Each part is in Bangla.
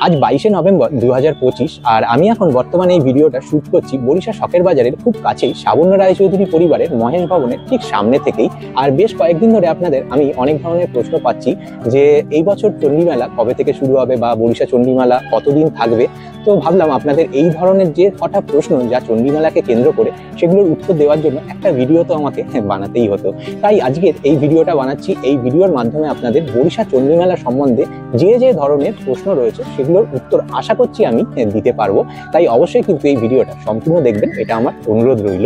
আজ 22শে নভেম্বর 2025 আর আমি এখন বর্তমানে এই ভিডিওটা শুট করছি বরিশা শখের বাজারের খুব কাছেই সাবন্য রায়চৌধুরী পরিবারের মহেশ ভবনের ঠিক সামনে থেকেই। আর বেশ কয়েকদিন ধরে আপনাদের আমি অনেক ধরনের প্রশ্ন পাচ্ছি যে এই বছর চণ্ডীমেলা কবে থেকে শুরু হবে বা বরিশা চণ্ডীমেলা কতদিন থাকবে। তো ভাবলাম আপনাদের এই ধরনের যে কটা প্রশ্ন যা চণ্ডীমেলাকে কেন্দ্র করে সেগুলোর উত্তর দেওয়ার জন্য একটা ভিডিও তো আমাকে বানাতেই হতো। তাই আজকের এই ভিডিওটা বানাচ্ছি। এই ভিডিওর মাধ্যমে আপনাদের বরিশা চণ্ডীমেলা সম্বন্ধে যে যে ধরনের প্রশ্ন রয়েছে সেগুলোর উত্তর আশা করছি আমি দিতে পারবো। তাই অবশ্যই কিন্তু এই ভিডিওটা সম্পূর্ণ দেখবেন, এটা আমার অনুরোধ রইল।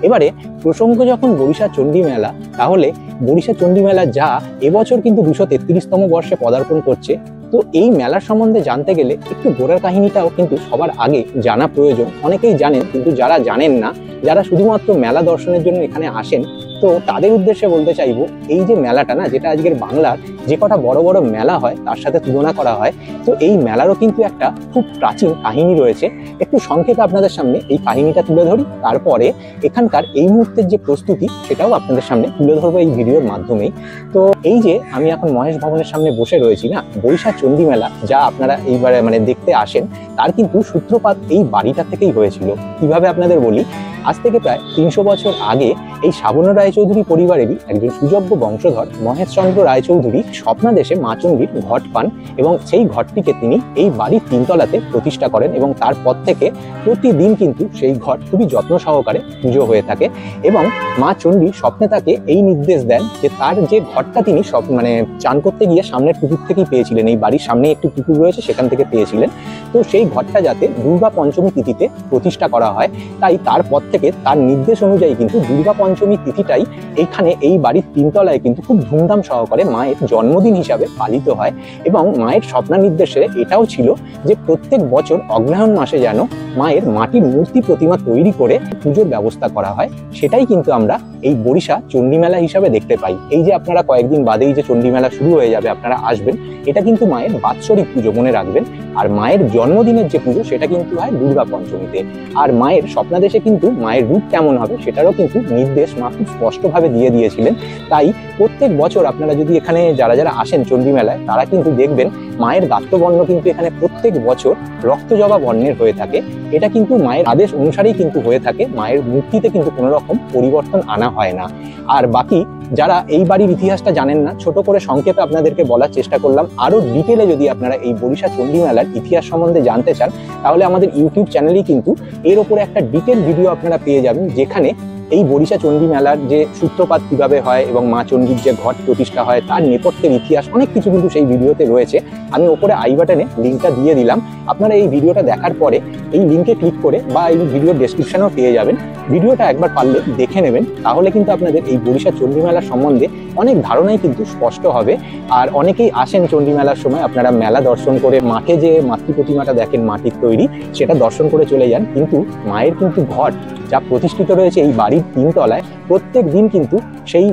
এবারে প্রসঙ্গ যখন বরিশা চণ্ডীমেলা, তাহলে বরিশা চণ্ডীমেলা যা এবছর কিন্তু 233তম বর্ষে পদার্পণ করছে। তো এই মেলার সম্বন্ধে জানতে গেলে একটু গোড়ার কাহিনীটাও কিন্তু সবার আগে জানা প্রয়োজন। অনেকেই জানেন, কিন্তু যারা জানেন না, যারা শুধুমাত্র মেলা দর্শনের জন্য এখানে আসেন, তো তাদের উদ্দেশ্যে বলতে চাইবো এই যে মেলাটা না, যেটা আজকের বাংলার যে কটা বড় বড় মেলা হয় তার সাথে তুলনা করা হয়, তো এই মেলারও কিন্তু একটা খুব প্রাচীন কাহিনী রয়েছে। একটু সংক্ষেপে আপনাদের সামনে এই কাহিনীটা তুলে ধরি, তারপরে এখানকার এই মুহূর্তের যে প্রস্তুতি সেটাও আপনাদের সামনে তুলে ধরবো এই ভিডিওর মাধ্যমেই। তো এই যে আমি এখন মহেশ ভবনের সামনে বসে রয়েছি না, বরিশা চণ্ডীমেলা যা আপনারা এইবারে দেখতে আসেন, তার কিন্তু সূত্রপাত এই বাড়িটা থেকেই হয়েছিল। কিভাবে আপনাদের বলি, আজ থেকে প্রায় 300 বছর আগে এই সাবন্য রায়চৌধুরী পরিবারেরই একজন সুযোগ্য বংশধর মহেশচন্দ্র রায়চৌধুরী স্বপ্নাদেশে মা চণ্ডীর ঘট পান এবং সেই ঘটটিকে তিনি এই বাড়ির 3 তলাতে প্রতিষ্ঠা করেন এবং তারপর থেকে প্রতিদিন কিন্তু সেই ঘট খুবই যত্ন সহকারে পুজো হয়ে থাকে। এবং মা চণ্ডী স্বপ্নে তাকে এই নির্দেশ দেন যে তার যে ঘটটা তিনি চান করতে গিয়ে সামনের পুকুর থেকেই পেয়েছিলেন, এই বাড়ির সামনে একটি পুকুর রয়েছে সেখান থেকে পেয়েছিলেন, তো সেই ঘটটা যাতে দুর্গা পঞ্চমী তিথিতে প্রতিষ্ঠা করা হয়। তাই তারপর থেকে তার নির্দেশ অনুযায়ী কিন্তু দুর্গা পঞ্চমী তিথিটাই এইখানে এই বাড়ির 3 তলায় কিন্তু খুব ধুমধাম সহকারে মায়ের জন্মদিন হিসাবে পালিত হয়। এবং মায়ের স্বপ্ন নির্দেশে এটাও ছিল যে প্রত্যেক বছর অগ্রহায়ণ মাসে যেন মায়ের মাটির মূর্তি প্রতিমা তৈরি করে পুজোর ব্যবস্থা করা হয়। সেটাই কিন্তু আমরা এই বরিশা চণ্ডীমেলা হিসাবে দেখতে পাই। এই যে আপনারা কয়েকদিন বাদেই যে চণ্ডীমেলা শুরু হয়ে যাবে, আপনারা আসবেন, এটা কিন্তু মায়ের বাৎসরিক পুজো, মনে রাখবেন। আর মায়ের জন্মদিনের যে পুজো সেটা কিন্তু হয় দুর্গা পঞ্চমীতে। আর মায়ের স্বপ্নাদেশে কিন্তু মায়ের রূপ কেমন হবে সেটারও কিন্তু নির্দেশ মা খুব স্পষ্টভাবে দিয়ে দিয়েছিলেন। তাই প্রত্যেক বছর আপনারা যদি এখানে যারা যারা আসেন চণ্ডীমেলায়, তারা কিন্তু দেখবেন মায়ের গাত্রবর্ণ কিন্তু এখানে প্রত্যেক বছর রক্তজবা বর্ণের হয়ে থাকে। এটা কিন্তু মায়ের আদেশ অনুসারেই কিন্তু হয়ে থাকে, মায়ের মূর্তিতে কিন্তু কোনো রকম পরিবর্তন আনা হয় না। আর বাকি যারা এই বাড়ির ইতিহাসটা জানেন না, ছোট করে সংক্ষেপে আপনাদেরকে বলার চেষ্টা করলাম। আরো ডিটেলে যদি আপনারা এই বরিশা চণ্ডীমেলার ইতিহাস সম্বন্ধে জানতে চান, তাহলে আমাদের ইউটিউব চ্যানেলেই কিন্তু এর উপরে একটা ডিটেল ভিডিও আপনারা পেয়ে যাবেন, যেখানে এই বরিশা চণ্ডীমেলার যে সূত্রপাত কিভাবে হয় এবং মা চণ্ডীর যে ঘট প্রতিষ্ঠা হয় তার নেপথ্যের ইতিহাস অনেক কিছু কিন্তু সেই ভিডিওতে রয়েছে। আমি ওপরে আই বাটনে লিঙ্কটা দিয়ে দিলাম, আপনারা এই ভিডিওটা দেখার পরে এই লিঙ্কে ক্লিক করে বা এই ভিডিওর ডেসক্রিপশনেও পেয়ে যাবেন। ভিডিওটা একবার পারলে দেখে নেবেন, তাহলে কিন্তু আপনাদের এই বরিশা চণ্ডীমেলার সম্বন্ধে অনেক ধারণাই কিন্তু স্পষ্ট হবে। আর অনেকেই আসেন চণ্ডীমেলার সময়, আপনারা মেলা দর্শন করে মাঠে যে মাতৃ প্রতিমাটা দেখেন মাটির তৈরি, সেটা দর্শন করে চলে যান, কিন্তু মায়ের কিন্তু ঘট যা প্রতিষ্ঠিত রয়েছে এই বাড়ির 3 তলায়, প্রত্যেক দিন কিন্তু সেই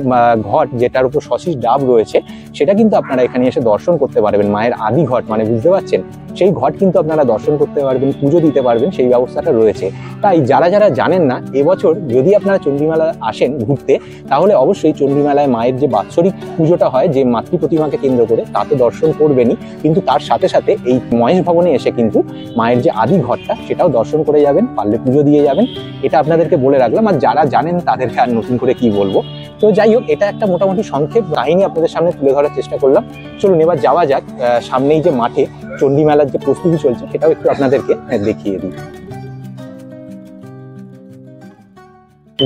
ঘট যেটার উপর শশীষ ডাব রয়েছে সেটা কিন্তু আপনারা এখানে এসে দর্শন করতে পারবেন। মায়ের আদি ঘট, বুঝতে পারছেন, সেই ঘট কিন্তু আপনারা দর্শন করতে পারবেন, পুজো দিতে পারবেন, সেই ব্যবস্থাটা রয়েছে। তাই যারা যারা জানেন না, এবছর যদি আপনারা চণ্ডীমেলা আসেন ঘুরতে, তাহলে অবশ্যই চণ্ডীমেলায় মায়ের যে বাৎসরিক পুজোটা হয় যে মাতৃ প্রতিমাকে কেন্দ্র করে, তাতে দর্শন করবেনই, কিন্তু তার সাথে সাথে এই মহেশ ভবনে এসে কিন্তু মায়ের যে আদি ঘটটা সেটাও দর্শন করে যাবেন, পারলে পুজো দিয়ে যাবেন। এটা আপনাদেরকে বলে রাখলাম। আর যারা জানেন তাদেরকে আর নতুন করে কি বলবো। তো যাই হোক, এটা একটা মোটামুটি সংক্ষেপ কাহিনী আপনাদের সামনে তুলে ধরার চেষ্টা করলাম। চলুন এবার যাওয়া যাক সামনেই যে মাঠে চণ্ডীমেলার যে প্রস্তুতি চলছে সেটাও একটু আপনাদেরকে দেখিয়ে দিই।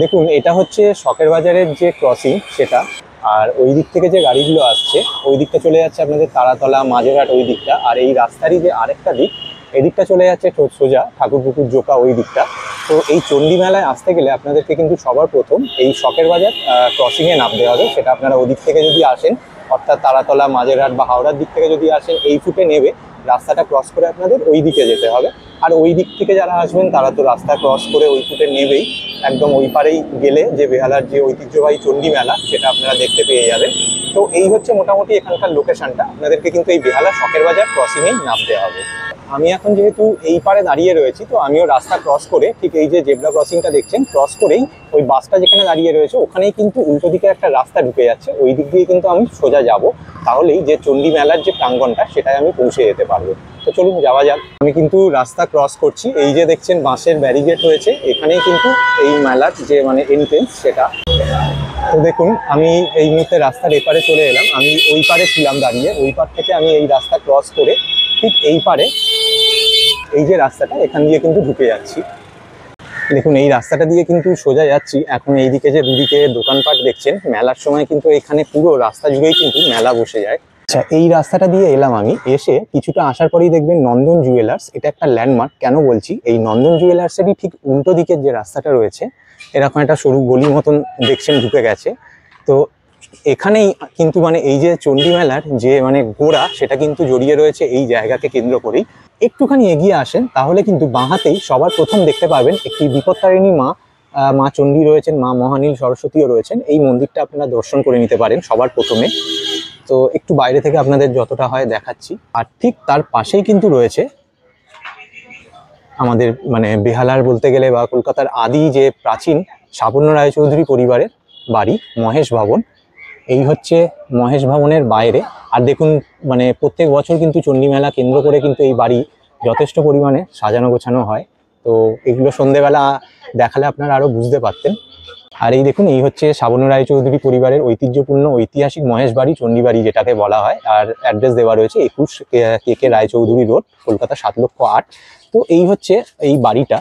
দেখুন, এটা হচ্ছে শখের বাজারের যে ক্রসিং সেটা, আর ওই দিক থেকে যে গাড়িগুলো আসছে ওই দিকটা চলে যাচ্ছে আপনাদের তারাতলা মাঝেরহাট ওই দিকটা, আর এই রাস্তারই যে আরেকটা দিক এদিকটা চলে যাচ্ছে সোজা ঠাকুরপুকুর জোকা ওই দিকটা। তো এই চণ্ডীমেলায় আসতে গেলে আপনাদেরকে কিন্তু সবার প্রথম এই শখের বাজার ক্রসিংয়ে নামতে হবে। সেটা আপনারা ওদিক থেকে যদি আসেন, অর্থাৎ তারাতলা মাঝেরহাট বা হাওড়ার দিক থেকে যদি আসেন, এই ফুটে নেবে রাস্তাটা ক্রস করে আপনাদের ওই দিকে যেতে হবে। আর ওই দিক থেকে যারা আসবেন তারা তো রাস্তা ক্রস করে ওই ফুটে নেবেই, একদম ওই পারেই গেলে যে বেহালার যে ঐতিহ্যবাহী চণ্ডীমেলা সেটা আপনারা দেখতে পেয়ে যাবেন। তো এই হচ্ছে মোটামুটি এখানকার লোকেশনটা। আপনাদেরকে কিন্তু এই বেহালা শখের বাজার ক্রসিংয়েই নামতে হবে। আমি এখন যেহেতু এই পারে দাঁড়িয়ে রয়েছি, তো আমিও রাস্তা ক্রস করে ঠিক এই যে জেব্রা ক্রসিংটা দেখছেন, ক্রস করেই ওই বাসটা যেখানে দাঁড়িয়ে রয়েছে ওখানেই কিন্তু উল্টো দিকে একটা রাস্তা ঢুকে যাচ্ছে, ওই দিক দিয়ে কিন্তু আমি সোজা যাব, তাহলেই যে চণ্ডী মেলার যে প্রাঙ্গণটা সেটাই আমি পৌঁছে যেতে পারবো। তো চলুন যাওয়া যাক। আমি কিন্তু রাস্তা ক্রস করছি, এই যে দেখছেন বাঁশের ব্যারিকেড রয়েছে, এখানেই কিন্তু এই মেলার যে মানে এন্ট্রেন্স সেটা। তো দেখুন আমি এই মুহূর্তে রাস্তার এপারে চলে এলাম, আমি ওই পারে ছিলাম দাঁড়িয়ে, ওই পার থেকে আমি এই রাস্তা ক্রস করে ঠিক এই পারে এই যে রাস্তাটা এখান দিয়ে কিন্তু ঢুকে যাচ্ছি। দেখুন এই রাস্তাটা দিয়ে কিন্তু সোজা যাচ্ছি। এখন এইদিকে যে দুদিকে দোকানপাট দেখছেন, মেলার সময় কিন্তু এখানে পুরো রাস্তা জুড়েই কিন্তু মেলা বসে যায়। আচ্ছা, এই রাস্তাটা দিয়ে এলাম আমি, এসে কিছুটা আসার পরেই দেখবেন নন্দন জুয়েলার্স, এটা একটা ল্যান্ডমার্ক। কেন বলছি, এই নন্দন জুয়েলার্সেরই ঠিক উল্টো দিকের যে রাস্তাটা রয়েছে, এরকম একটা সরু গলি মতন দেখছেন ঢুকে গেছে। তো এখানেই কিন্তু মানে এই যে চণ্ডী মেলার যে মানে গোড়া, সেটা কিন্তু জড়িয়ে রয়েছে এই জায়গাকে কেন্দ্র করেই। একটুখানি এগিয়ে আসেন তাহলে কিন্তু বাঁহাতেই সবার প্রথম দেখতে পাবেন একটি বিপত্তারিণী মা চণ্ডী রয়েছেন, মা মহানীল সরস্বতীও রয়েছেন। এই মন্দিরটা আপনারা দর্শন করে নিতে পারেন সবার প্রথমে। তো একটু বাইরে থেকে আপনাদের যতটা হয় দেখাচ্ছি। আর ঠিক তার পাশেই কিন্তু রয়েছে আমাদের মানে বেহালার বলতে গেলে বা কলকাতার আদি যে প্রাচীন সাবর্ণ রায়চৌধুরী পরিবারের বাড়ি মহেশ ভবন। এই হচ্ছে মহেশ ভবনের বাইরে। আর দেখুন মানে প্রত্যেক বছর কিন্তু চণ্ডী মেলা কেন্দ্র করে কিন্তু এই বাড়ি যথেষ্ট পরিমাণে সাজানো গোছানো হয়। তো এগুলো সন্ধেবেলা দেখালে আপনারা আরও বুঝতে পারতেন। আর এই দেখুন এই হচ্ছে সাবর্ণ রায়চৌধুরী পরিবারের ঐতিহ্যপূর্ণ ঐতিহাসিক মহেশ বাড়ি, চণ্ডী বাড়ি যেটাকে বলা হয়। আর অ্যাড্রেস দেওয়া রয়েছে 21 কে রায়চৌধুরী রোড, কলকাতা 7,08,000। তো এই হচ্ছে এই বাড়িটা।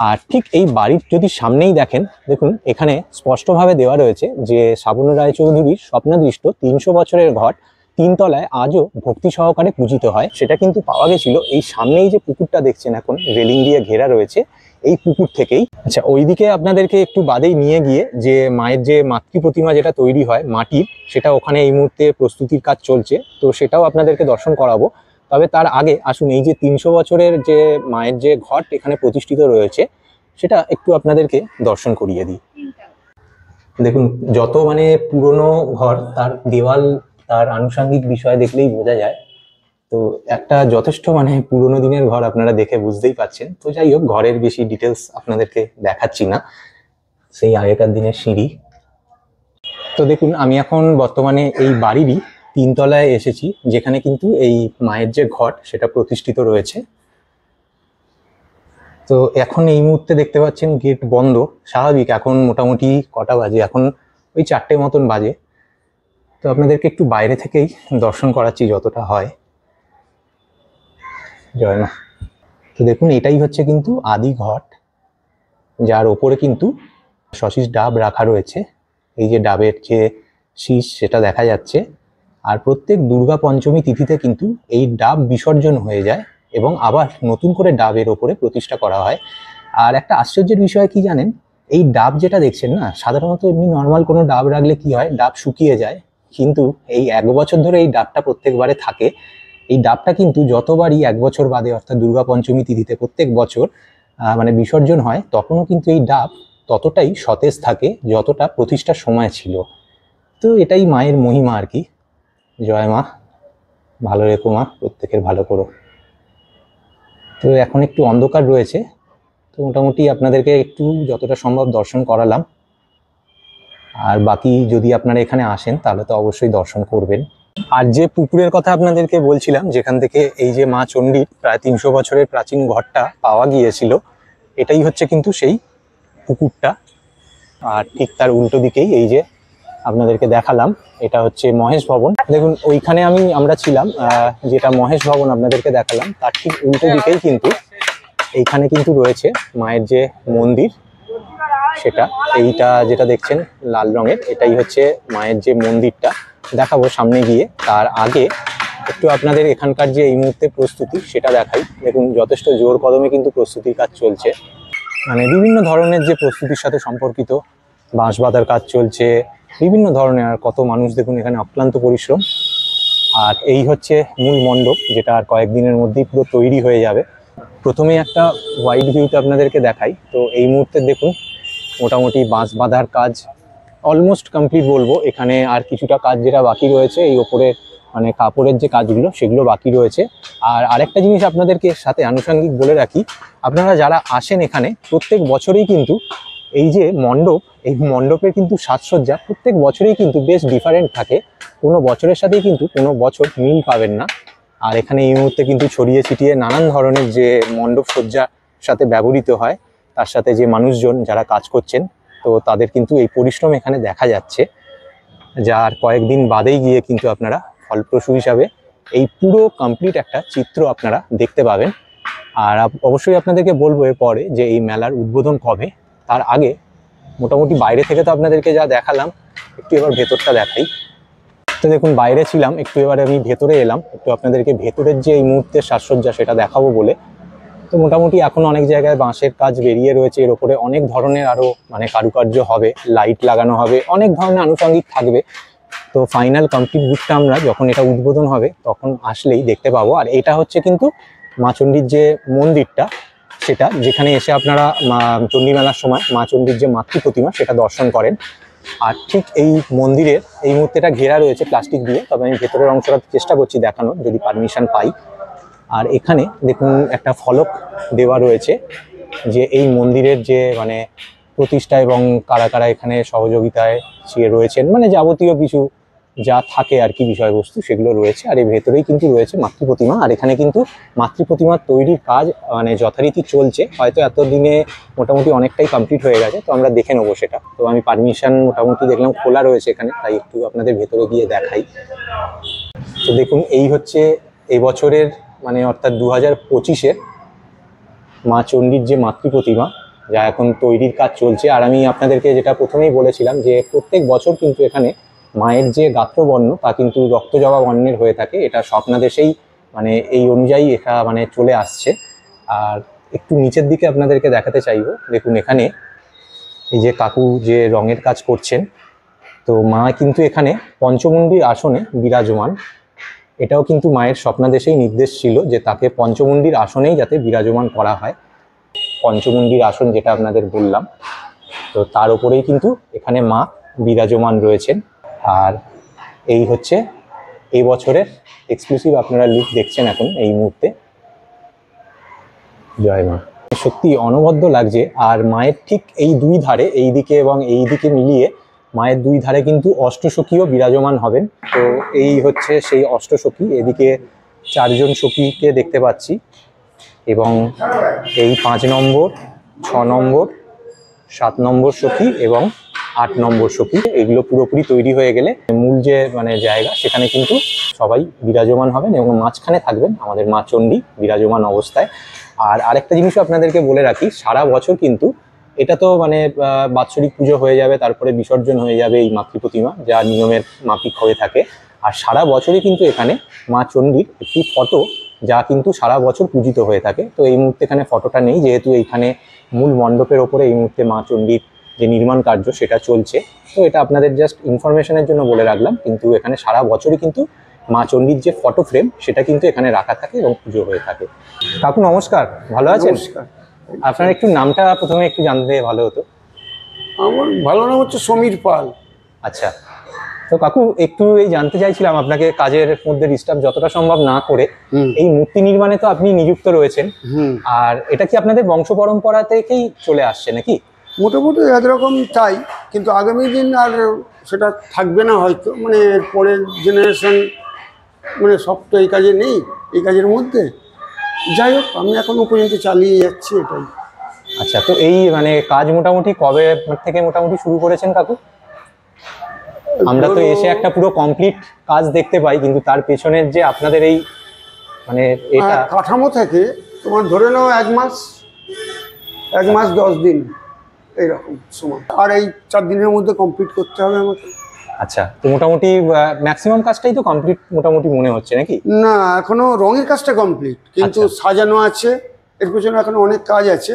আর ঠিক এই বাড়ির যদি সামনেই দেখেন, দেখুন এখানে স্পষ্টভাবে দেওয়া রয়েছে যে সাবর্ণ রায়চৌধুরীর স্বপ্নাদৃষ্ট 300 বছরের ঘট 3 তলায় আজও ভক্তি সহকারে পূজিত হয়। সেটা কিন্তু পাওয়া গেছিল এই সামনেই যে পুকুরটা দেখছেন এখন রেলিং দিয়ে ঘেরা রয়েছে, এই পুকুর থেকেই। আচ্ছা, ওইদিকে আপনাদেরকে একটু বাদেই নিয়ে গিয়ে যে মায়ের যে মাতৃ প্রতিমা যেটা তৈরি হয় মাটির, সেটা ওখানে এই মুহূর্তে প্রস্তুতির কাজ চলছে, তো সেটাও আপনাদেরকে দর্শন করাবো। তবে তার আগে আসুন এই যে 300 বছরের যে মায়ের যে ঘট এখানে প্রতিষ্ঠিত রয়েছে সেটা একটু আপনাদেরকে দর্শন করিয়ে দিই। দেখুন যত মানে পুরনো ঘর, তার দেওয়াল, তার আনুষঙ্গিক বিষয় দেখলেই বোঝা যায়। তো একটা যথেষ্ট মানে পুরোনো দিনের ঘর, আপনারা দেখে বুঝতেই পারছেন। তো যাই হোক, ঘরের বেশি ডিটেলস আপনাদেরকে দেখাচ্ছি না। সেই আগেকার দিনের সিঁড়ি। তো দেখুন আমি এখন বর্তমানে এই বাড়িরই 3 তলায় এসেছি, যেখানে কিন্তু এই মায়ের যে ঘট সেটা প্রতিষ্ঠিত রয়েছে। তো এখন এই মুহূর্তে দেখতে পাচ্ছেন গেট বন্ধ, স্বাভাবিক। এখন মোটামুটি কটা বাজে, এখন ওই 4টে মতন বাজে। তো আপনাদেরকে একটু বাইরে থেকেই দর্শন করাচ্ছি যতটা হয়। জয় মা। তো দেখুন এটাই হচ্ছে কিন্তু আদি ঘট, যার ওপরে কিন্তু শশীষ ডাব রাখা রয়েছে। এই যে ডাবের যে শীষ সেটা দেখা যাচ্ছে। আর প্রত্যেক দুর্গা পঞ্চমী তিথিতে কিন্তু এই ডাব বিসর্জন হয়ে যায় এবং আবার নতুন করে ডাবের ওপরে প্রতিষ্ঠা করা হয়। আর একটা আশ্চর্যের বিষয় কি জানেন, এই ডাব যেটা দেখছেন না, সাধারণত এমনি নর্মাল কোনো ডাব রাখলে কি হয়, ডাব শুকিয়ে যায়। কিন্তু এই 1 বছর ধরে এই ডাবটা প্রত্যেকবারে থাকে। এই ডাবটা কিন্তু যতবারই 1 বছর বাদে অর্থাৎ দুর্গা পঞ্চমী তিথিতে প্রত্যেক বছর মানে বিসর্জন হয়, তখনও কিন্তু এই ডাব ততটাই সতেজ থাকে যতটা প্রতিষ্ঠার সময় ছিল। তো এটাই মায়ের মহিমা আর কি। জয় মা, ভালো রেখো মা, প্রত্যেকের ভালো করো। তো এখন একটু অন্ধকার রয়েছে, তো মোটামুটি আপনাদেরকে একটু যতটা সম্ভব দর্শন করালাম। আর বাকি যদি আপনারা এখানে আসেন তাহলে তো অবশ্যই দর্শন করবেন। আর যে পুকুরের কথা আপনাদেরকে বলছিলাম, যেখান থেকে এই যে মা চণ্ডীর প্রায় 300 বছরের প্রাচীন ঘরটা পাওয়া গিয়েছিল, এটাই হচ্ছে কিন্তু সেই পুকুরটা। আর ঠিক তার উল্টো দিকেই এই যে আপনাদেরকে দেখালাম, এটা হচ্ছে মহেশ ভবন। দেখুন ওইখানে আমরা ছিলাম, যেটা মহেশ ভবন আপনাদেরকে দেখালাম, তার ঠিক উল্টো দিকেই কিন্তু এইখানে কিন্তু রয়েছে মায়ের যে মন্দির, সেটা এইটা যেটা দেখছেন লাল রঙের, এটাই হচ্ছে মায়ের যে মন্দিরটা। দেখাবো সামনে গিয়ে। তার আগে একটু আপনাদের এখানকার যে এই মুহূর্তে প্রস্তুতি সেটা দেখাই। দেখুন যথেষ্ট জোর কদমে কিন্তু প্রস্তুতির কাজ চলছে, মানে বিভিন্ন ধরনের যে প্রস্তুতির সাথে সম্পর্কিত বাঁশ বাঁধার কাজ চলছে, বিভিন্ন ধরনের। আর কত মানুষ দেখুন এখানে, অক্লান্ত পরিশ্রম। আর এই হচ্ছে মূল মণ্ডপ, যেটা আর কয়েকদিনের মধ্যেই পুরো তৈরি হয়ে যাবে। প্রথমে একটা ওয়াইড ভিউতে আপনাদেরকে দেখাই। তো এই মুহূর্তে দেখুন মোটামুটি বাঁশ বাঁধার কাজ অলমোস্ট কমপ্লিট বলবো। এখানে আর কিছুটা কাজ যেটা বাকি রয়েছে, এই ওপরের মানে কাপড়ের যে কাজগুলো সেগুলো বাকি রয়েছে। আর আরেকটা জিনিস আপনাদেরকে সাথে আনুষঙ্গিক বলে রাখি, আপনারা যারা আসেন এখানে প্রত্যেক বছরেই কিন্তু এই যে মণ্ডপ, এই মণ্ডপের কিন্তু সাজসজ্জা প্রত্যেক বছরেই কিন্তু বেশ ডিফারেন্ট থাকে। কোনো বছরের সাথেই কিন্তু কোনো বছর মিল পাবেন না। আর এখানে এই মুহূর্তে কিন্তু ছড়িয়ে ছিটিয়ে নানান ধরনের যে মণ্ডপ সজ্জার সাথে ব্যবহৃত হয়, তার সাথে যে মানুষজন যারা কাজ করছেন, তো তাদের কিন্তু এই পরিশ্রম এখানে দেখা যাচ্ছে, যার কয়েকদিন বাদেই গিয়ে কিন্তু আপনারা ফলপ্রসূ হিসাবে এই পুরো কমপ্লিট একটা চিত্র আপনারা দেখতে পাবেন। আর অবশ্যই আপনাদেরকে বলবো এরপরে যে এই মেলার উদ্বোধন কবে। তার আগে মোটামুটি বাইরে থেকে তো আপনাদেরকে যা দেখালাম, একটু এবার ভেতরটা দেখাই। তো দেখুন বাইরে ছিলাম, একটু এবারে আমি ভেতরে এলাম, একটু আপনাদেরকে ভেতরের যে এই মুহূর্তের সাজসজ্জা সেটা দেখাবো বলে। তো মোটামুটি এখন অনেক জায়গায় বাঁশের কাজ বেরিয়ে রয়েছে, এর ওপরে অনেক ধরনের আরো মানে কারুকার্য হবে, লাইট লাগানো হবে, অনেক ধরনের আনুষঙ্গিক থাকবে। তো ফাইনাল কমপ্লিট লুকটা আমরা যখন এটা উদ্বোধন হবে তখন আসলেই দেখতে পাবো। আর এটা হচ্ছে কিন্তু মা চণ্ডীর যে মন্দিরটা, সেটা যেখানে এসে আপনারা চণ্ডী মেলার সময় মা চণ্ডীর যে মাতৃ প্রতিমা সেটা দর্শন করেন। আর ঠিক এই মন্দিরের এই মুহূর্তেটা ঘেরা রয়েছে প্লাস্টিক দিয়ে, তবে আমি ভেতরের অংশটা চেষ্টা করছি দেখানোর, যদি পারমিশন পাই। আর এখানে দেখুন একটা ফলক দেওয়া রয়েছে যে এই মন্দিরের যে মানে প্রতিষ্ঠা এবং কারা কারা এখানে সহযোগিতায় রয়েছেন, মানে যাবতীয় কিছু যা থাকে আর কি বিষয়বস্তু সেগুলো রয়েছে। আর এর ভেতরেই কিন্তু রয়েছে মাতৃ প্রতিমা। আর এখানে কিন্তু মাতৃ প্রতিমার তৈরির কাজ মানে যথারীতি চলছে, হয়তো এতদিনে মোটামুটি অনেকটাই কমপ্লিট হয়ে গেছে, তো আমরা দেখে নেবো সেটা। তো আমি পারমিশন মোটামুটি দেখলাম খোলা রয়েছে এখানে, তাই একটু আপনাদের ভেতরে গিয়ে দেখাই। তো দেখুন এই হচ্ছে এই বছরের মানে অর্থাৎ 2025-এর মা চণ্ডীর যে মাতৃ প্রতিমা, যা এখন তৈরির কাজ চলছে। আর আমি আপনাদেরকে যেটা প্রথমেই বলেছিলাম যে প্রত্যেক বছর কিন্তু এখানে মায়ের যে গাত্রবর্ণ তা কিন্তু রক্তজবা বর্ণের হয়ে থাকে, এটা স্বপ্নাদেশেই মানে এই অনুযায়ী এটা মানে চলে আসছে। আর একটু নিচের দিকে আপনাদেরকে দেখাতে চাইবো, দেখুন এখানে এই যে কাকু যে রঙের কাজ করছেন, তো মা কিন্তু এখানে পঞ্চমুণ্ডীর আসনে বিরাজমান। এটাও কিন্তু মায়ের স্বপ্নাদেশেই নির্দেশ ছিল যে তাকে পঞ্চমুণ্ডীর আসনেই যাতে বিরাজমান করা হয়। পঞ্চমুণ্ডীর আসন যেটা আপনাদের বললাম, তো তার উপরেই কিন্তু এখানে মা বিরাজমান রয়েছেন। আর এই হচ্ছে এই বছরের এক্সক্লুসিভ আপনারা লুক দেখছেন এখন এই মুহূর্তে। জয় মা, সত্যি অনবদ্য লাগছে। আর মায়ের ঠিক এই দুই ধারে, এই দিকে এবং এই দিকে মিলিয়ে মায়ের দুই ধারে কিন্তু অষ্টসখীও বিরাজমান হবেন। তো এই হচ্ছে সেই অষ্টসখী, এদিকে 4 জন সখীকে দেখতে পাচ্ছি, এবং এই 5 নম্বর, 6 নম্বর, 7 নম্বর সখী এবং 8 নম্বর সখী, এগুলো পুরোপুরি তৈরি হয়ে গেলে মূল যে মানে জায়গা সেখানে কিন্তু সবাই বিরাজমান হবেন এবং মাঝখানে থাকবেন আমাদের মা চণ্ডী বিরাজমান অবস্থায়। আর আরেকটা জিনিসও আপনাদেরকে বলে রাখি, সারা বছর কিন্তু এটা তো মানে বাৎসরিক পুজো হয়ে যাবে, তারপরে বিসর্জন হয়ে যাবে এই মাতৃ প্রতিমা, যা নিয়মের মাফিক হয়ে থাকে। আর সারা বছরই কিন্তু এখানে মা চণ্ডীর একটি ফটো, যা কিন্তু সারা বছর পূজিত হয়ে থাকে। তো এই মুহূর্তে এখানে ফটোটা নেই, যেহেতু এইখানে মূল মণ্ডপের ওপরে এই মুহূর্তে মা চণ্ডীর যে নির্মাণ কার্য সেটা চলছে। তো এটা আপনাদের জাস্ট ইনফরমেশনের জন্য বলে রাখলাম, কিন্তু এখানে সারা বছরই কিন্তু মা চণ্ডীর যে ফটো ফ্রেম সেটা কিন্তু এখানে রাখা থাকে এবং পুজো হয়ে থাকে। কাকু নমস্কার, ভালো আছেন? নমস্কার। আপনার একটু নামটা প্রথমে একটু জানতে ভালো হতো। আমার ভালো নাম হচ্ছে সমীর পাল। আচ্ছা, তো কাকু একটু এই জানতে চাইছিলাম আপনাকে, কাজের মধ্যে ডিস্টার্ব যতটা সম্ভব না করে, এই মূর্তি নির্মাণে তো আপনি নিযুক্ত রয়েছেন, আর এটা কি আপনাদের বংশ পরম্পরা থেকেই চলে আসছে নাকি? মোটামুটি একরকম তাই, কিন্তু আগামী দিন আর সেটা থাকবে না হয়তো, মানে পরের জেনারেশন মানে সব তো এই কাজে নেই, এই কাজের মধ্যে। যাই হোক, আমি এখনো পর্যন্ত চালিয়ে যাচ্ছি এটাই। আচ্ছা, তো এই মানে কাজ মোটামুটি কবে থেকে মোটামুটি শুরু করেছেন কাকু? আমরা তো এসে একটা পুরো কমপ্লিট কাজ দেখতে পাই, কিন্তু তার পেছনের যে আপনাদের এই মানে এটা কাঠামো থেকে তোমার ধরে নাও 1 মাস, 1 মাস 10 দিন এইরকম সময়, আর এই 4 দিনের মধ্যে কমপ্লিট করতে হবে আমাকে। আচ্ছা, তো মোটামুটি ম্যাক্সিমাম কাজটাই তো কমপ্লিট মোটামুটি মনে হচ্ছে নাকি? না, এখনো রঙের কাজটা কমপ্লিট, কিন্তু সাজানো আছে, এর পেছনে এখনো অনেক কাজ আছে,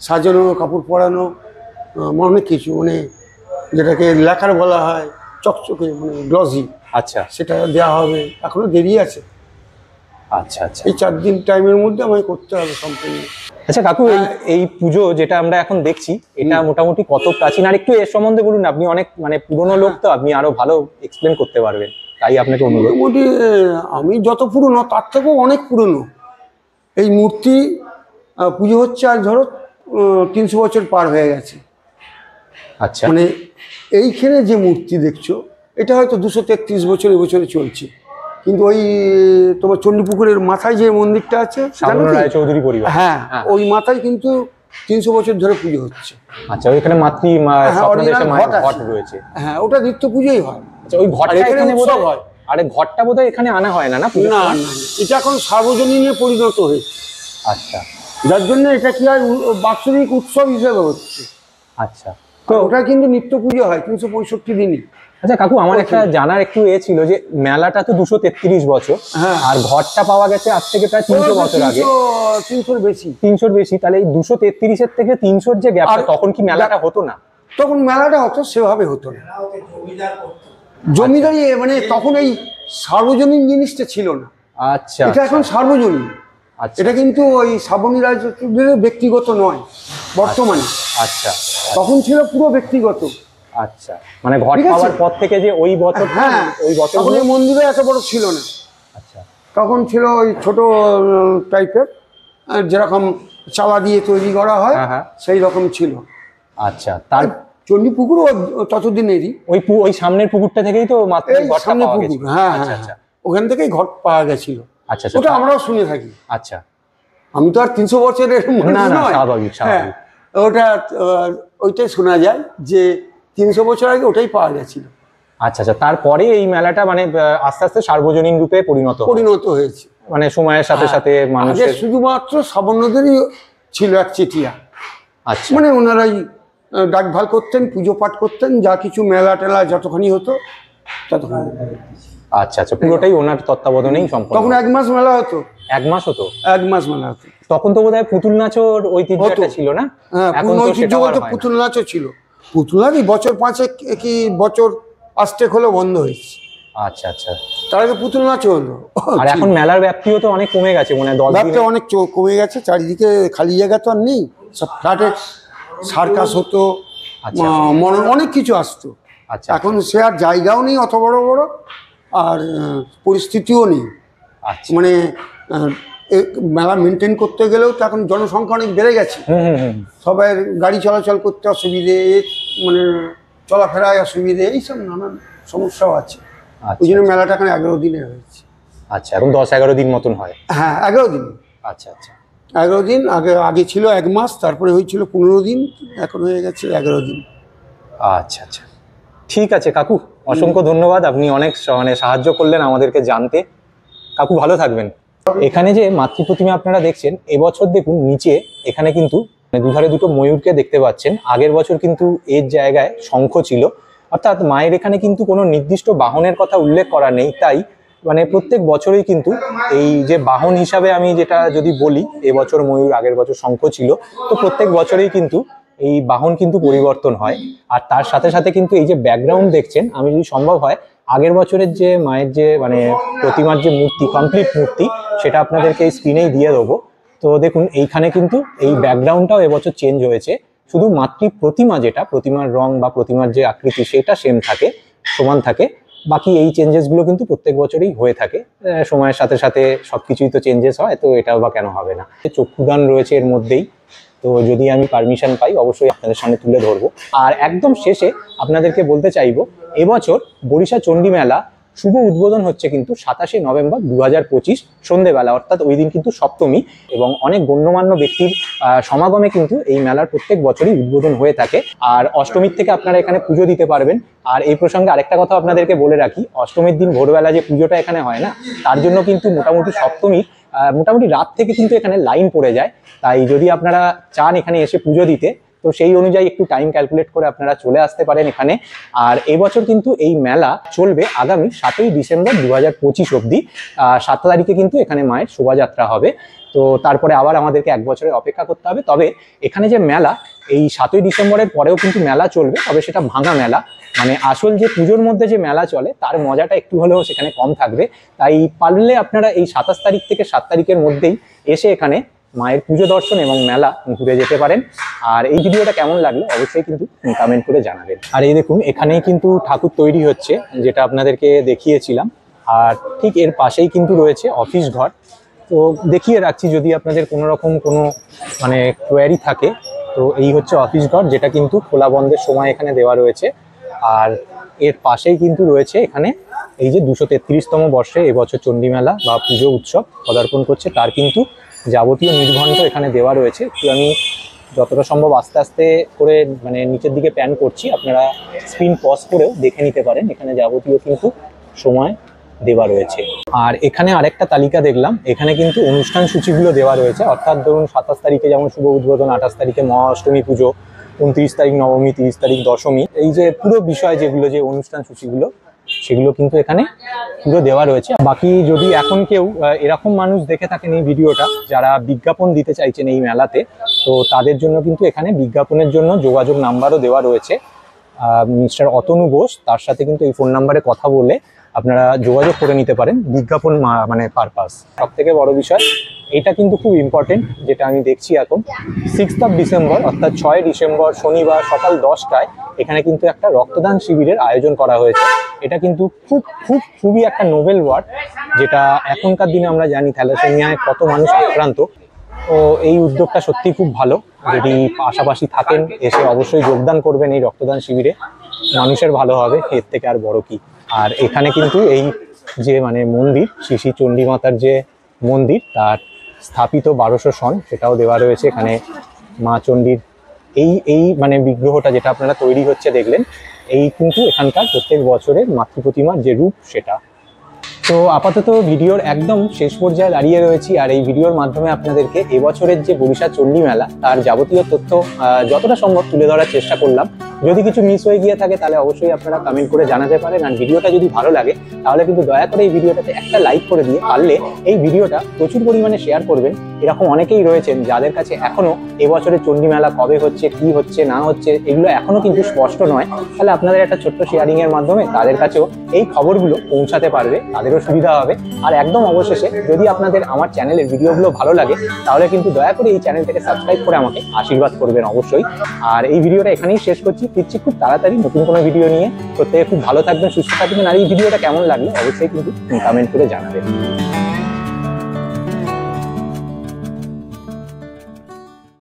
সাজানো, কাপড় পরানো, অনেক কিছু, মানে যেটাকে লেখার বলা হয় চকচকে, মানে গ্লসি, আচ্ছা সেটা দেওয়া হবে, এখনো দেরি আছে। আচ্ছা আচ্ছা, এই 4 দিন টাইমের মধ্যে আমাকে করতে হবে সম্পূর্ণ। আচ্ছা কাকু, এই পুজো যেটা আমরা এখন দেখছি এটা মোটামুটি কত প্রাচীন, আর একটু এর সম্বন্ধে বলুন। আপনি অনেক মানে পুরনো লোক, তো আপনি আরো ভালো এক্সপ্লেন করতে পারবেন। তাই আপনাকে অনুরোধ। মোটামুটি আমি যত পুরনো তার থেকেও অনেক পুরনো এই মূর্তি। পুজো হচ্ছে আর ধরো 300 বছর পার হয়ে গেছে। আচ্ছা, মানে এইখানে যে মূর্তি দেখছো এটা হয়তো 233 বছর এবছরে চলছে, কিন্তু ওই তোমার চণ্ডীপুকুরের মাথায় যে মন্দিরটা আছে শাবন রায়চৌধুরী পরিবার, হ্যাঁ ওই মাথায় কিন্তু 300 বছর ধরে পুজো হচ্ছে। আচ্ছা, ওইখানে ঘট রয়েছে। হ্যাঁ, ওটা নিত্য পুজোই হয়। আচ্ছা, ওই ঘটটা এখানে উৎসব হয়। আরে ঘটটা বোধহয় এখানে আনা হয় না? না, না, এটা এখন সার্বজনীনে পরিণত হয়েছে। আচ্ছা, যার জন্য এটা কি হয় বাৎসরিক উৎসব হিসেবে হচ্ছে। আচ্ছা, তো ওটা কিন্তু নিত্য পুজো হয় 365 দিনই। আচ্ছা কাকু, আমার একটা জানার একটু ছিল যে মেলাটা তো 233 বছর, হ্যাঁ, আর ঘরটা পাওয়া গেছে আজ থেকে প্রায় 300 বছর আগে। 300 বেশি। 300 বেশি, তাহলে এই 233-এর থেকে 300-র যে গ্যাপটা, তখন কি মেলাটা হতো না? তখন মেলাটা হতো, সেভাবে হতো না। জমিদারি মানে তখন এই সার্বজনীন জিনিসটা ছিল না। আচ্ছা, এটা এখন সার্বজনীন। আচ্ছা, এটা কিন্তু ওই শ্রাবণী রায়চৌধুরীর ব্যক্তিগত নয় বর্তমানে। আচ্ছা, তখন ছিল পুরো ব্যক্তিগত। আচ্ছা, মানে ঘট পাওয়ার পর থেকে যে ওই বছর, হ্যাঁ, ওই বছর তখন এই মন্দিরে এত বড় ছিল না। আচ্ছা, তখন ছিল ওই ছোট টাইপের, যেরকম চালা দিয়ে তৈরি করা হয় সেই রকম ছিল। আচ্ছা, তার চণ্ডীপুকুরও ততদিনেরই। ওই সামনের পুকুরটা থেকেই তো মাত্র ঘরটা পাওয়া গেছে। হ্যাঁ, আচ্ছা, ওখান থেকেই ঘট পাওয়া গেছিল। আচ্ছা, ওটা আমরাও শুনে থাকি। আচ্ছা, আমি তো আর 300 বছরের না, স্বাভাবিক। ওটা ওইটাই শোনা যায় যে 300 বছর আগে ওটাই পাওয়া গেছিল। আচ্ছা, আচ্ছা, তারপরে এই মেলাটা মানে আস্তে আস্তে সার্বজনীন রূপে পরিণত হয়েছে। মানে সময়ের সাথে সাথে মানুষের শুধুমাত্র সাবর্ণদেরই ছিল এক চেটিয়া। আচ্ছা, মানে ওনারাই ডাকভাল করতেন, পুজো পাঠ করতেন, যা কিছু মেলা টেলা যতখানি হতো ততখানি। আচ্ছা, আচ্ছা, পুরোটাই ওনার তত্ত্বাবধানেই সম্পন্ন। তখন 1 মাস মেলা হতো। 1 মাস হতো? 1 মাস মেলা হতো। তখন তো বোধহয় পুতুল নাচের ঐতিহ্যটা ছিল না? হ্যাঁ, এখন ঐতিহ্য বলতে পুতুল নাচও ছিল। পুতুল নাচ বছর 5 কি বছর আস্তে হলো বন্ধ হয়েছে। আচ্ছা, আচ্ছা, তার আগে পুতুল নাচও হলো। আর এখন মেলার ব্যাপ্তিও তো অনেক কমে গেছে, মনে হয় 10 দিনে অনেক কমে গেছে। চারিদিকে খালি জায়গা তো আর নেই, সব ফ্ল্যাটে সার্কাস হতো, অনেক কিছু আসতো। আচ্ছা, এখন সে আর জায়গাও নেই অত বড় বড়, আর পরিস্থিতিও নেই। আচ্ছা, মানে মেলা মেনটেন করতে গেলেও তো এখন জনসংখ্যা অনেক বেড়ে গেছে। সবাই গাড়ি চলাচল করতে অসুবিধে, মানে চলাফেরায় অসুবিধে, এইসব নানান সমস্যাও আছে। ওই জন্য মেলাটা এখন 11 দিনে হয়েছে। আচ্ছা, এখন 10-11 দিন মতন হয়? হ্যাঁ, 11 দিন। আচ্ছা, আচ্ছা, 11 দিন। আগে ছিল 1 মাস, তারপরে হয়েছিল 15 দিন, এখন হয়ে গেছে 11 দিন। আচ্ছা, আচ্ছা, ঠিক আছে কাকু, অসংখ্য ধন্যবাদ। আপনি অনেক মানে সাহায্য করলেন আমাদেরকে জানতে। কাকু ভালো থাকবেন। এখানে যে মাতৃ প্রতিমা আপনারা দেখছেন, এবছর দেখুন নিচে এখানে কিন্তু দুধারে দুটো ময়ূরকে দেখতে পাচ্ছেন। আগের বছর কিন্তু এর জায়গায় শঙ্খ ছিল, অর্থাৎ মায়ের এখানে কিন্তু কোনো নির্দিষ্ট বাহনের কথা উল্লেখ করা নেই। তাই মানে প্রত্যেক বছরই কিন্তু এই যে বাহন হিসাবে আমি যেটা যদি বলি, এবছর ময়ূর, আগের বছর শঙ্খ ছিল, তো প্রত্যেক বছরেই কিন্তু এই বাহন কিন্তু পরিবর্তন হয়। আর তার সাথে সাথে কিন্তু এই যে ব্যাকগ্রাউন্ড দেখছেন, আমি যদি সম্ভব হয় আগের বছরের যে মায়ের যে মানে প্রতিমার যে মূর্তি, কমপ্লিট মূর্তি, সেটা আপনাদেরকে এই স্ক্রিনেই দিয়ে দেবো। তো দেখুন এইখানে কিন্তু এই ব্যাকগ্রাউন্ডটাও এবছর চেঞ্জ হয়েছে। শুধু মাতৃ প্রতিমা, যেটা প্রতিমার রং বা প্রতিমার যে আকৃতি সেটা সেম থাকে, সমান থাকে। বাকি এই চেঞ্জেসগুলো কিন্তু প্রত্যেক বছরই হয়ে থাকে। সময়ের সাথে সাথে সবকিছুই তো চেঞ্জেস হয়, তো এটাও বা কেন হবে না। চক্ষুদান রয়েছে এর মধ্যেই, তো যদি আমি পারমিশন পাই অবশ্যই আপনাদের সামনে তুলে ধরবো। আর একদম শেষে আপনাদেরকে বলতে চাইবো, এবছর বরিশা চণ্ডী মেলা শুভ উদ্বোধন হচ্ছে কিন্তু 27শে নভেম্বর 2025 সন্ধেবেলা, অর্থাৎ ওই দিন কিন্তু সপ্তমী, এবং অনেক গণ্যমান্য ব্যক্তির সমাগমে কিন্তু এই মেলার প্রত্যেক বছরই উদ্বোধন হয়ে থাকে। আর অষ্টমীর থেকে আপনারা এখানে পুজো দিতে পারবেন। আর এই প্রসঙ্গে আরেকটা কথা আপনাদেরকে বলে রাখি, অষ্টমীর দিন ভোরবেলা যে পুজোটা এখানে হয় না, তার জন্য কিন্তু মোটামুটি সপ্তমীর মোটামুটি রাত থেকে কিন্তু এখানে লাইন পড়ে যায়। তাই যদি আপনারা চান এখানে এসে পুজো দিতে, তো সেই অনুযায়ী একটু টাইম ক্যালকুলেট করে আপনারা চলে আসতে পারেন এখানে। আর এবছর কিন্তু এই মেলা চলবে আগামী 7ই ডিসেম্বর 2025 অবধি। 7 তারিখে কিন্তু এখানে মায়ের শোভাযাত্রা হবে। তো তারপরে আবার আমাদেরকে 1 বছরের অপেক্ষা করতে হবে। তবে এখানে যে মেলা, এই 7ই ডিসেম্বরের পরেও কিন্তু মেলা চলবে, তবে সেটা ভাঙা মেলা। মানে আসল যে পুজোর মধ্যে যে মেলা চলে তার মজাটা একটু হলেও সেখানে কম থাকবে। তাই পারলে আপনারা এই 27 তারিখ থেকে 7 তারিখের মধ্যেই এসে এখানে মায়ের পুজো দর্শন এবং মেলা ঘুরে যেতে পারেন। আর এই ভিডিওটা কেমন লাগলো অবশ্যই কিন্তু কমেন্ট করে জানাবেন। আর এই দেখুন এখানেই কিন্তু ঠাকুর তৈরি হচ্ছে, যেটা আপনাদেরকে দেখিয়েছিলাম। আর ঠিক এর পাশেই কিন্তু রয়েছে অফিস ঘর। তো দেখিয়ে রাখছি, যদি আপনাদের কোনো রকম কোনো মানে কোয়ারি থাকে, তো এই হচ্ছে অফিস ঘর, যেটা কিন্তু খোলা বন্ধের সময় এখানে দেওয়া রয়েছে। আর এর পাশেই কিন্তু রয়েছে এখানে এই যে 233তম বর্ষে এবছর চণ্ডী মেলা বা পুজো উৎসব পদার্পণ করছে, তার কিন্তু যাবতীয় নির্ঘণ্ট এখানে দেওয়া রয়েছে। তো আমি যতটা সম্ভব আস্তে আস্তে করে মানে নিচের দিকে প্যান করছি, আপনারা স্ক্রিন পজ করেও দেখে নিতে পারেন। এখানে যাবতীয় কিন্তু সময় দেওয়া রয়েছে। আর এখানে আরেকটা তালিকা দেখলাম, এখানে কিন্তু অনুষ্ঠান সূচিগুলো দেওয়া রয়েছে। অর্থাৎ ধরুন 27 তারিখে যেমন শুভ উদ্বোধন, 28 তারিখে মহাষ্টমী পুজো, 29 তারিখ নবমী, 30 তারিখ দশমী, এই যে পুরো বিষয় যেগুলো যে অনুষ্ঠান সূচিগুলো, সেগুলো কিন্তু এখানে পুরো দেওয়া রয়েছে। বাকি যদি এখন কেউ এরকম মানুষ দেখে থাকেন এই ভিডিওটা, যারা বিজ্ঞাপন দিতে চাইছেন এই মেলাতে, তো তাদের জন্য কিন্তু এখানে বিজ্ঞাপনের জন্য যোগাযোগ নাম্বারও দেওয়া রয়েছে। মিস্টার অতনু বোস, তার সাথে কিন্তু এই ফোন নাম্বারে কথা বলে আপনারা যোগাযোগ করে নিতে পারেন বিজ্ঞাপন মানে পারপাস। সব থেকে বড় বিষয় এটা কিন্তু খুব ইম্পর্টেন্ট, যেটা আমি দেখছি এখন 6 ডিসেম্বর অর্থাৎ 6 ডিসেম্বর শনিবার সকাল 10টায় এখানে কিন্তু একটা রক্তদান শিবিরের আয়োজন করা হয়েছে। এটা কিন্তু খুবই একটা নোবেল ওয়ার্ড, যেটা এখনকার দিনে আমরা জানি থ্যালাসেমিয়ায় কত মানুষ আক্রান্ত। তো এই উদ্যোগটা সত্যি খুব ভালো। যদি পাশাপাশি থাকেন, এসে অবশ্যই যোগদান করবেন এই রক্তদান শিবিরে, মানুষের ভালো হবে, এর থেকে আর বড় কি। আর এখানে কিন্তু এই যে মানে মন্দির, শ্রী শ্রী চণ্ডী মাতার যে মন্দির, তার স্থাপিত 1200 সন, সেটাও দেওয়া রয়েছে এখানে। মা চণ্ডীর এই মানে বিগ্রহটা যেটা আপনারা তৈরি হচ্ছে দেখলেন, এই কিন্তু এখানকার প্রত্যেক বছরের মাতৃ প্রতিমার যে রূপ সেটা। তো আপাতত ভিডিওর একদম শেষ পর্যায়ে দাঁড়িয়ে রয়েছি। আর এই ভিডিওর মাধ্যমে আপনাদেরকে এবছরের যে বরিশা চণ্ডী মেলা তার যাবতীয় তথ্য যতটা সম্ভব তুলে ধরার চেষ্টা করলাম। যদি কিছু মিস হয়ে গিয়ে থাকে তাহলে অবশ্যই আপনারা কমেন্ট করে জানাতে পারেন। আর ভিডিওটা যদি ভালো লাগে তাহলে কিন্তু দয়া করে এই ভিডিওটাতে একটা লাইক করে দিয়ে পারলে এই ভিডিওটা প্রচুর পরিমাণে শেয়ার করবেন। এরকম অনেকেই রয়েছেন যাদের কাছে এখনো এবছরের চণ্ডী মেলা কবে হচ্ছে, কি হচ্ছে না হচ্ছে, এগুলো এখনো কিন্তু স্পষ্ট নয়। তাহলে আপনাদের একটা ছোট্ট শেয়ারিং এর মাধ্যমে তাদের কাছেও এই খবরগুলো পৌঁছাতে পারবে, তাদেরও সুবিধা হবে। আর একদম অবশেষে যদি আপনাদের আমার চ্যানেলের ভিডিওগুলো ভালো লাগে তাহলে কিন্তু দয়া করে এই চ্যানেলটাকে সাবস্ক্রাইব করে আমাকে আশীর্বাদ করবেন অবশ্যই। আর এই ভিডিওটা এখানেই শেষ করছি, ফিরছি খুব তাড়াতাড়ি নতুন কোনো ভিডিও নিয়ে। প্রত্যেকে খুব ভালো থাকবেন, সুস্থ থাকবেন। আর এই ভিডিওটা কেমন লাগলো অবশ্যই কিন্তু কমেন্ট করে জানাবেন।